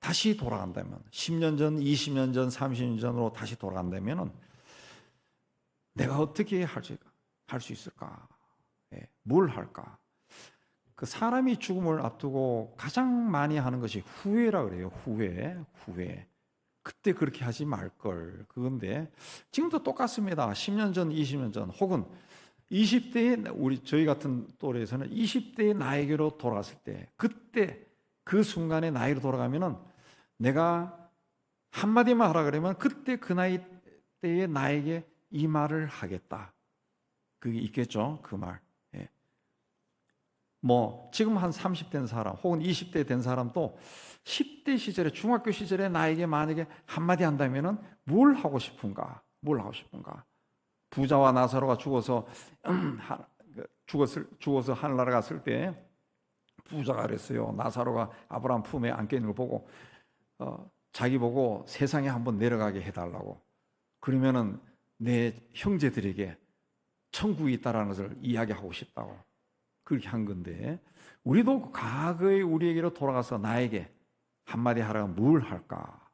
A: 다시 돌아간다면 10년 전, 20년 전, 30년 전으로 다시 돌아간다면 내가 어떻게 할 수 있을까? 뭘 할까? 그 사람이 죽음을 앞두고 가장 많이 하는 것이 후회라 그래요. 후회. 그때 그렇게 하지 말 걸. 그건데 지금도 똑같습니다. 10년 전, 20년 전 혹은 20대의 저희 같은 또래에서는 20대의 나에게로 돌아갔을 때 그때 그 순간에 나이로 돌아가면은 내가 한마디만 하라 그러면 그때 그 나이 때의 나에게 이 말을 하겠다. 그게 있겠죠. 그 말. 뭐 지금 한 30 된 사람 혹은 20대 된 사람도 10대 시절에 중학교 시절에 나에게 만약에 한마디 한다면은 뭘 하고 싶은가? 부자와 나사로가 죽어서 하늘나라 갔을 때 부자가 그랬어요. 나사로가 아브라함 품에 안겨 있는 걸 보고 자기 보고 세상에 한번 내려가게 해달라고. 그러면은 내 형제들에게 천국이 있다라는 것을 이야기하고 싶다고 그렇게 한 건데 우리도 과거의 우리에게로 돌아가서 나에게 한마디 하라면 뭘 할까?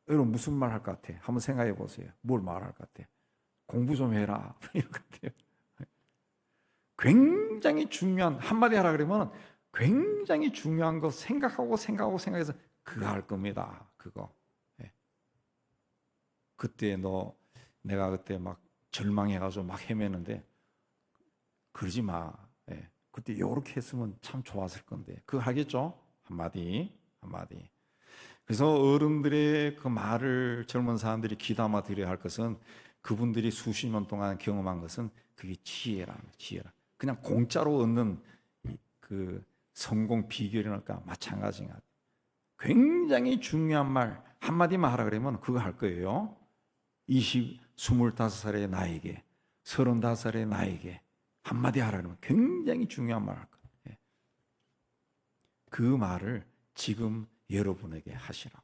A: 여러분 무슨 말 할 것 같아? 한번 생각해 보세요. 뭘 말할 것 같아? 공부 좀 해라 이런 것 같아요. 굉장히 중요한 한마디 하라 그러면 굉장히 중요한 거 생각해서 그거 할 겁니다. 그거. 그때 내가 그때 막 절망해가지고 막 헤매는데 그러지 마. 그때 이렇게 했으면 참 좋았을 건데 그거 하겠죠? 한마디. 그래서 어른들의 그 말을 젊은 사람들이 귀담아 들여야 할 것은 그분들이 수십 년 동안 경험한 것은 그게 지혜라. 그냥 공짜로 얻는 그 성공 비결이랄까 마찬가지가. 굉장히 중요한 말 한마디만 하라 그러면 그거 할 거예요. 25살의 나에게 35살의 나에게 한마디 하라 그러면 굉장히 중요한 말 할 거예요. 그 말을 지금 여러분에게 하시라.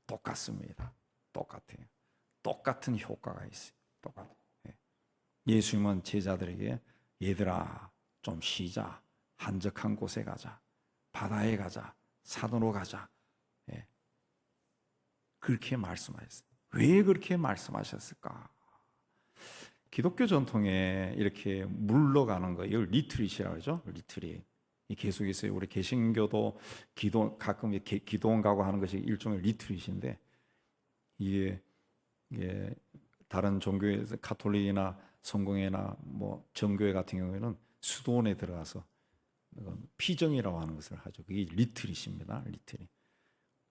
A: 똑같습니다. 똑같아요. 똑같은 효과가 있어요. 똑같아요. 예수님은 제자들에게 얘들아 좀 쉬자. 한적한 곳에 가자. 바다에 가자. 산으로 가자. 그렇게 말씀하셨어요. 왜 그렇게 말씀하셨을까? 기독교 전통에 이렇게 물러가는 거, 이걸 리트릿이라고 하죠. 리트릿. 계속 있어요. 우리 개신교도 가끔 기도원 가고 하는 것이 일종의 리트릿인데 이게 다른 종교에서 가톨릭이나 성공회나 뭐 정교회 같은 경우에는 수도원에 들어가서 피정이라고 하는 것을 하죠. 그게 리트릿입니다. 리트릿.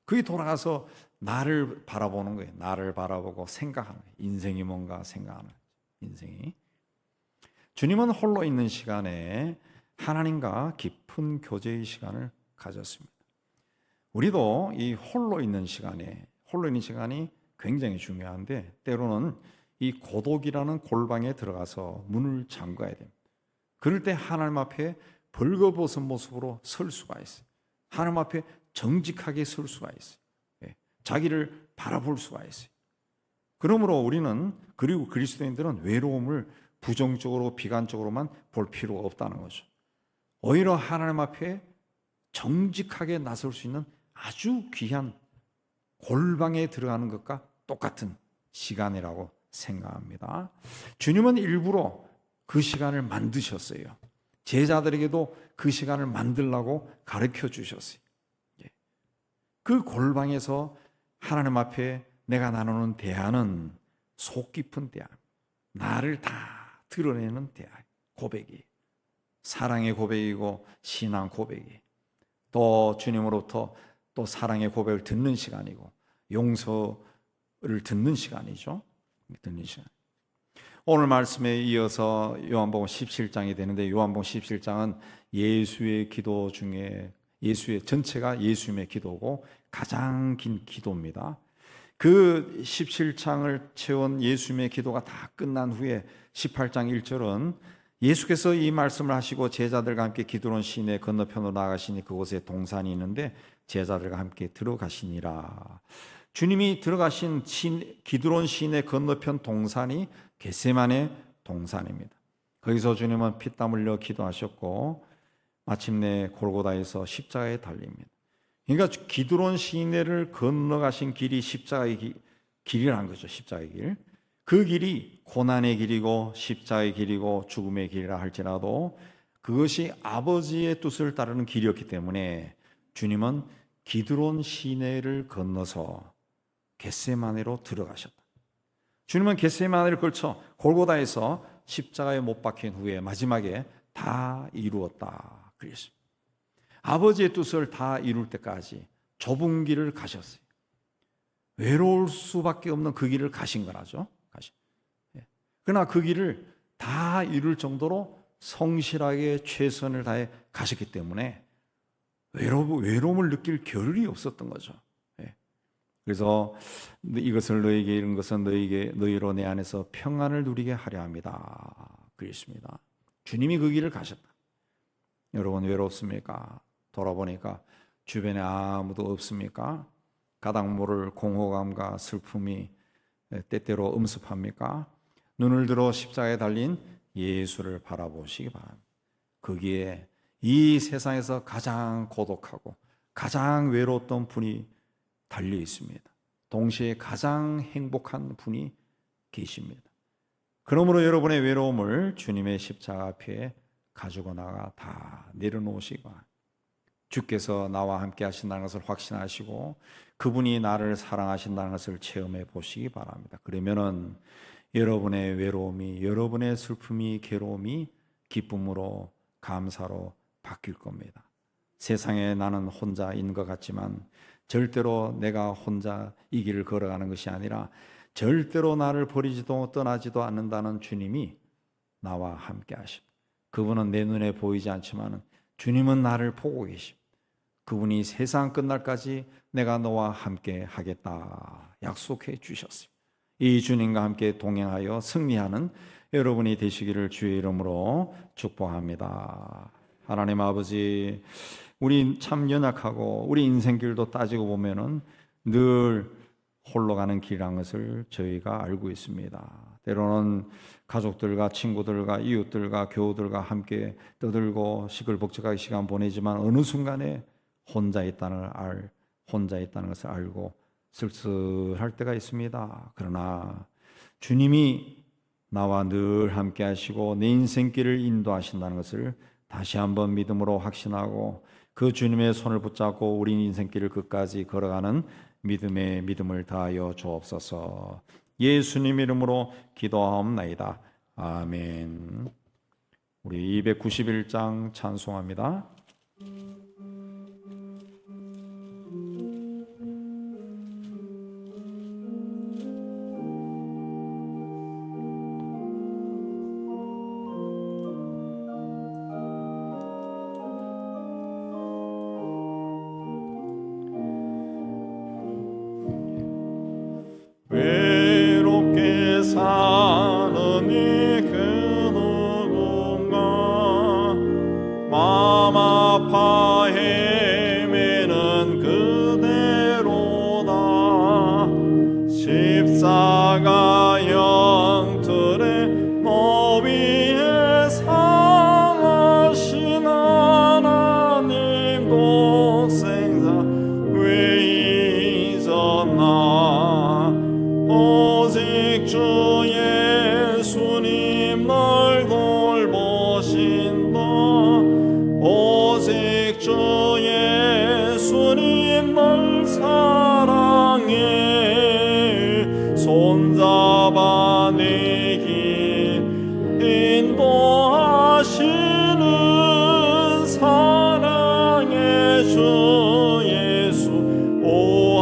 A: 그게 돌아가서 나를 바라보는 거예요. 나를 바라보고 생각하는 거예요. 인생이 뭔가 생각하는 거예요. 인생이. 주님은 홀로 있는 시간에 하나님과 깊은 교제의 시간을 가졌습니다. 우리도 이 홀로 있는 시간이 굉장히 중요한데 때로는 이 고독이라는 골방에 들어가서 문을 잠가야 됩니다. 그럴 때 하나님 앞에 벌거벗은 모습으로 설 수가 있어요. 하나님 앞에 정직하게 설 수가 있어요. 자기를 바라볼 수가 있어요. 그러므로 우리는 그리고 그리스도인들은 외로움을 부정적으로 비관적으로만 볼 필요가 없다는 거죠. 오히려 하나님 앞에 정직하게 나설 수 있는 아주 귀한 골방에 들어가는 것과 똑같은 시간이라고 생각합니다. 주님은 일부러 그 시간을 만드셨어요. 제자들에게도 그 시간을 만들라고 가르쳐 주셨어요. 그 골방에서 하나님 앞에 내가 나누는 대화는 속 깊은 대화, 나를 다 드러내는 대화, 고백이 사랑의 고백이고 신앙 고백이 또 주님으로부터 또 사랑의 고백을 듣는 시간이고 용서를 듣는 시간이죠. 듣는 시간. 오늘 말씀에 이어서 요한복음 17장이 되는데 요한복음 17장은 예수의 기도 중에 전체가 예수님의 기도고 가장 긴 기도입니다. 그 17장을 채운 예수님의 기도가 다 끝난 후에 18장 1절은 예수께서 이 말씀을 하시고 제자들과 함께 기드론 시내 건너편으로 나가시니 그곳에 동산이 있는데 제자들과 함께 들어가시니라. 주님이 들어가신 기드론 시내 건너편 동산이 겟세마네 동산입니다. 거기서 주님은 피땀 흘려 기도하셨고 마침내 골고다에서 십자가에 달립니다. 그러니까 기드론 시내를 건너가신 길이 십자가의 길이라는 거죠. 십자가의 길. 그 길이 고난의 길이고 십자가의 길이고 죽음의 길이라 할지라도 그것이 아버지의 뜻을 따르는 길이었기 때문에 주님은 기드론 시내를 건너서 겟세마네로 들어가셨다. 주님은 겟세마네를 걸쳐 골고다에서 십자가에 못 박힌 후에 마지막에 다 이루었다 그랬습니다. 아버지의 뜻을 다 이룰 때까지 좁은 길을 가셨어요. 외로울 수밖에 없는 그 길을 가신 거라죠. 그러나 그 길을 다 이룰 정도로 성실하게 최선을 다해 가셨기 때문에 외로움을 느낄 겨를이 없었던 거죠. 그래서 이것을 너에게 이룬 것은 너희로 내 안에서 평안을 누리게 하려 합니다. 그랬습니다. 주님이 그 길을 가셨다. 여러분 외롭습니까? 돌아보니까 주변에 아무도 없습니까? 가닥 모를 공허감과 슬픔이 때때로 음습합니까? 눈을 들어 십자가에 달린 예수를 바라보시기 바랍니다. 거기에 이 세상에서 가장 고독하고 가장 외로웠던 분이 달려 있습니다. 동시에 가장 행복한 분이 계십니다. 그러므로 여러분의 외로움을 주님의 십자가 앞에 가지고 나가 다 내려놓으시기 바랍니다. 주께서 나와 함께 하신다는 것을 확신하시고 그분이 나를 사랑하신다는 것을 체험해 보시기 바랍니다. 그러면은 여러분의 외로움이, 여러분의 슬픔이, 괴로움이 기쁨으로, 감사로 바뀔 겁니다. 세상에 나는 혼자인 것 같지만 절대로 내가 혼자 이 길을 걸어가는 것이 아니라 절대로 나를 버리지도 떠나지도 않는다는 주님이 나와 함께 하십니다. 그분은 내 눈에 보이지 않지만 주님은 나를 보고 계십니다. 그분이 세상 끝날까지 내가 너와 함께 하겠다 약속해 주셨습니다. 이 주님과 함께 동행하여 승리하는 여러분이 되시기를 주의 이름으로 축복합니다. 하나님 아버지, 우리 참 연약하고 우리 인생길도 따지고 보면은 늘 홀로 가는 길이라는 것을 저희가 알고 있습니다. 때로는 가족들과 친구들과 이웃들과 교우들과 함께 떠들고 시끌벅적하게 시간 보내지만 어느 순간에 혼자 있다는 것을 알고 쓸쓸할 때가 있습니다. 그러나 주님이 나와 늘 함께 하시고 내 인생길을 인도하신다는 것을 다시 한번 믿음으로 확신하고 그 주님의 손을 붙잡고 우리 인생길을 끝까지 걸어가는 믿음을 다하여 주옵소서. 예수님 이름으로 기도하옵나이다. 아멘. 우리 291장 찬송합니다.
B: 외롭게 사는 이 그 누군가 마음 아파 헤매는 그대로다. 십자가 영틀에 너위에 상하신 하나님 독생자 왜 잊었나. 오직 주 예수님 널 돌보신다. 오직 주 예수님 널 사랑해. 손잡아 내 길 인도하시는 사랑의 주 예수 오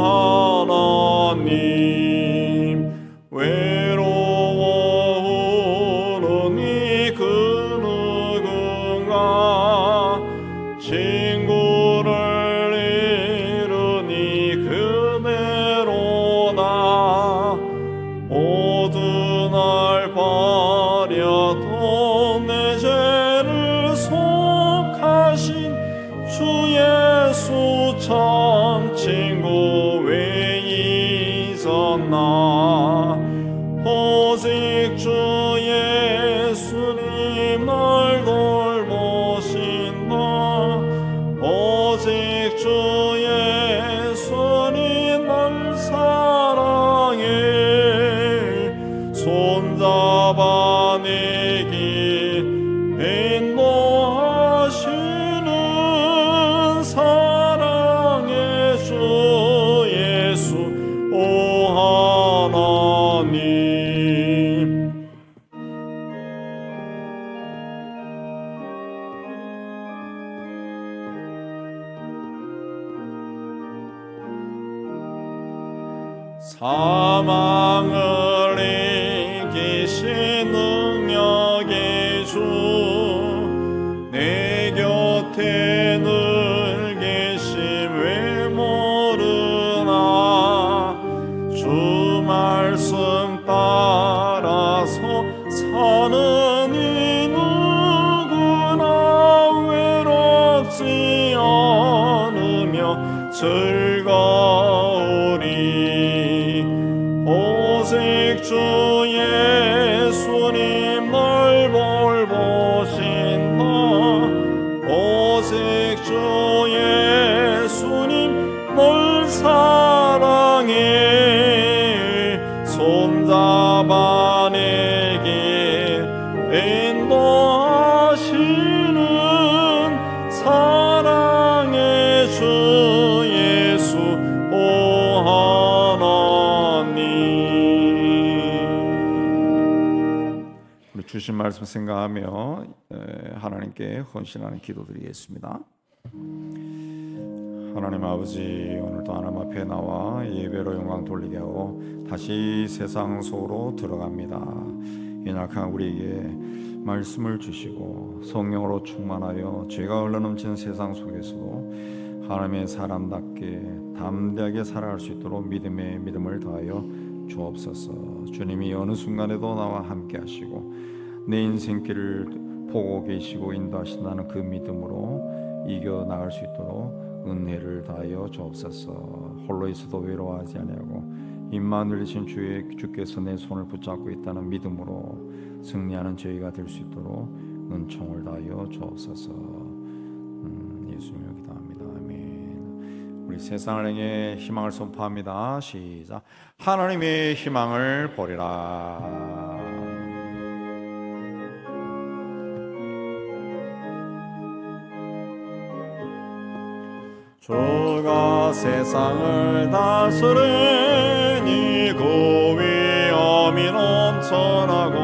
B: 하나님. 외로워하는 이 그 누군가 친구를 잃으니 그대로다. 모든 예수 참 친구 왜 있었나 오직 주 예수님 날 돌보신다 오직 주 예수님 날 사랑해 손잡아 내길 인도하시는 사랑의 주 예수 오 하나님 사망을 이기신 능력의 주 내 곁에 늘 계심 왜 모르나 주 말씀 따라서 사는 이 누구나 외롭지 않으며 즐거우리 오직 주 예수님 널 돌보신다 오직 주 예수님 널 사랑해 손잡아 내게 인도하시는 사랑의 주 예수 오 하나님
A: 우리 주신 말씀 생각하며 하나님께 헌신하는 기도드리겠습니다. 하나님 아버지, 오늘도 하나님 앞에 나와 예배로 영광 돌리게 하고 다시 세상 속으로 들어갑니다. 연약한 우리에게 말씀을 주시고 성령으로 충만하여 죄가 흘러넘치는 세상 속에서도 하나님의 사람답게 담대하게 살아갈 수 있도록 믿음을 다하여 주옵소서. 주님이 어느 순간에도 나와 함께 하시고 내 인생길을 보고 계시고 인도하신다는 그 믿음으로 이겨나갈 수 있도록 은혜를 다하여 주옵소서. 홀로 있어도 외로워하지 아니하고 임마누엘이신 주께서 내 손을 붙잡고 있다는 믿음으로 승리하는 저희가 될 수 있도록 은총을 다하여 주옵소서. 예수님을 기도합니다. 아멘. 우리 세상을 향해 희망을 선포합니다. 시작. 하나님의 희망을 보리라.
B: 주가 세상을 다스리니 그 위엄이 넘쳐나고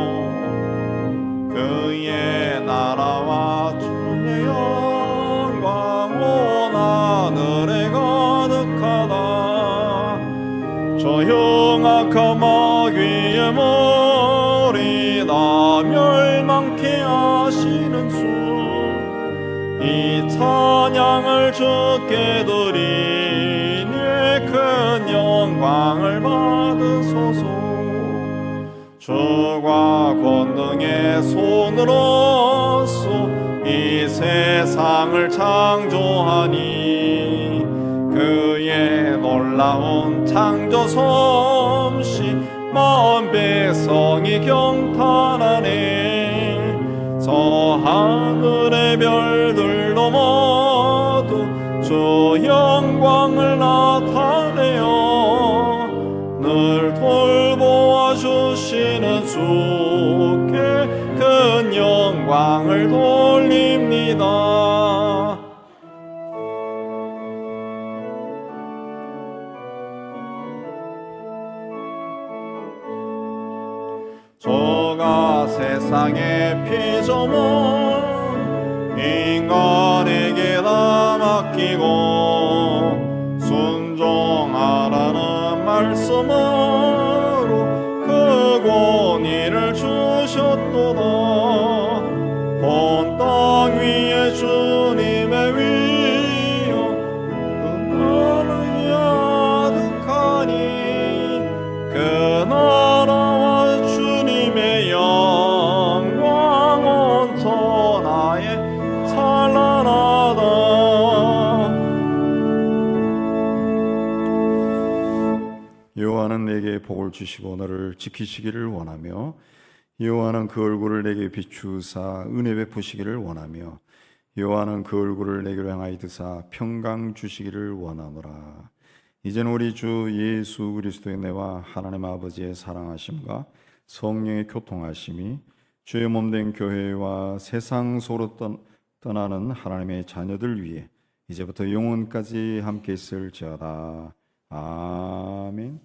B: 그의 나라와 주의 영광 온 하늘에 가득하다 저 흉악한 마귀의 머리다 멸망케 하시는 주 이 찬양을 주께 드리니 큰 영광을 받으소서 주가 권능의 손으로서 이 세상을 창조하니 그의 놀라운 창조 솜씨 마음 백성이 경탄하네 저 하늘의 별들도 모두 주 영광을 나타내어 늘 돌보아 주시는 주께 큰 영광을 돌립니다. 저가 세상의 피조물 인간에게 다 맡기고 순종하라는 말씀으로 그 권위를 주셨도다 온 땅 위에 주님의 위엄 그날은 야득하니 그 나라와 주님의 영광 온 천하에 찬란하다
A: 여호와는 내게 복을 주시고 너를 지키시기를 원하며 여호와는 그 얼굴을 내게 비추사 은혜 베푸시기를 원하며 여호와는 그 얼굴을 내게로 향하여 드사 평강 주시기를 원하노라. 이제는 우리 주 예수 그리스도의 은혜와 하나님 아버지의 사랑하심과 성령의 교통하심이 주의 몸된 교회와 세상 속으로 떠나는 하나님의 자녀들 위해 이제부터 영원까지 함께 있을지어다. 아멘.